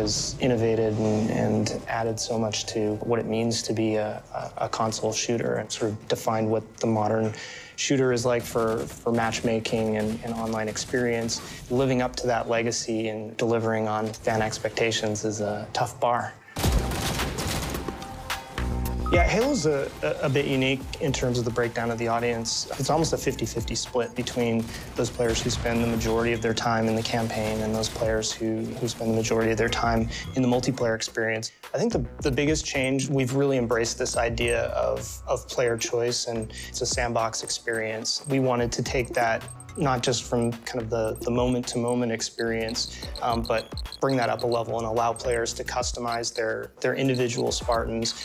has innovated and added so much to what it means to be a console shooter and sort of defined what the modern shooter is like for matchmaking and online experience. Living up to that legacy and delivering on fan expectations is a tough bar. Yeah, Halo's a bit unique in terms of the breakdown of the audience. It's almost a 50-50 split between those players who spend the majority of their time in the campaign and those players who spend the majority of their time in the multiplayer experience. I think the biggest change, we've really embraced this idea of player choice, and it's a sandbox experience. We wanted to take that not just from kind of the moment-to-moment experience, but bring that up a level and allow players to customize their individual Spartans,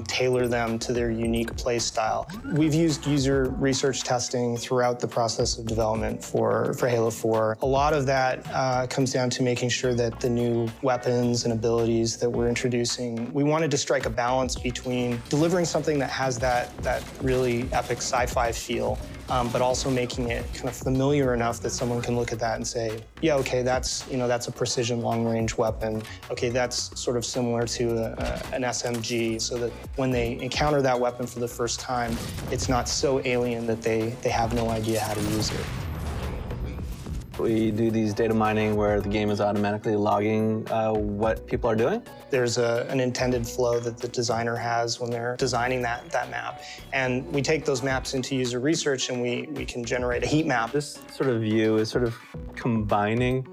tailor them to their unique play style. We've used user research testing throughout the process of development for Halo 4. A lot of that comes down to making sure that the new weapons and abilities that we're introducing, we wanted to strike a balance between delivering something that has that really epic sci-fi feel, but also making it kind of familiar enough that someone can look at that and say, yeah, okay, that's a precision long-range weapon. Okay, that's sort of similar to an SMG, so that when they encounter that weapon for the first time, it's not so alien that they have no idea how to use it. We do these data mining where the game is automatically logging what people are doing. There's an intended flow that the designer has when they're designing that map. And we take those maps into user research and we can generate a heat map. This sort of view is sort of combining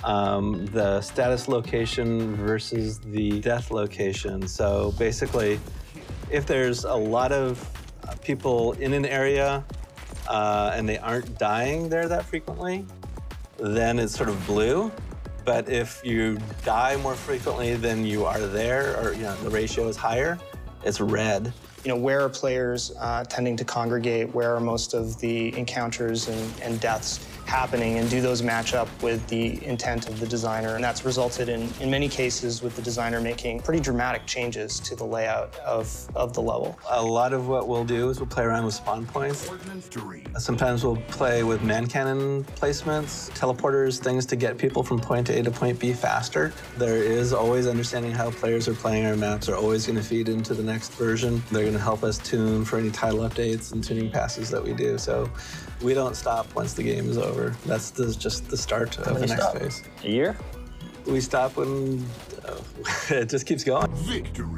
the status location versus the death location. So basically, if there's a lot of people in an area and they aren't dying there that frequently, then it's sort of blue. But if you die more frequently than you are there, or the ratio is higher, it's red. Where are players tending to congregate? Where are most of the encounters and deaths happening? And do those match up with the intent of the designer? And that's resulted in many cases with the designer making pretty dramatic changes to the layout of the level. A lot of what we'll do is we'll play around with spawn points. Sometimes we'll play with man cannon placements, teleporters, things to get people from point A to point B faster. There is always understanding how players are playing our maps are always going to feed into the next version. They're going to help us tune for any title updates and tuning passes that we do. So we don't stop once the game is over. That's just the start of the next phase. A year? We stop when it just keeps going. Victory.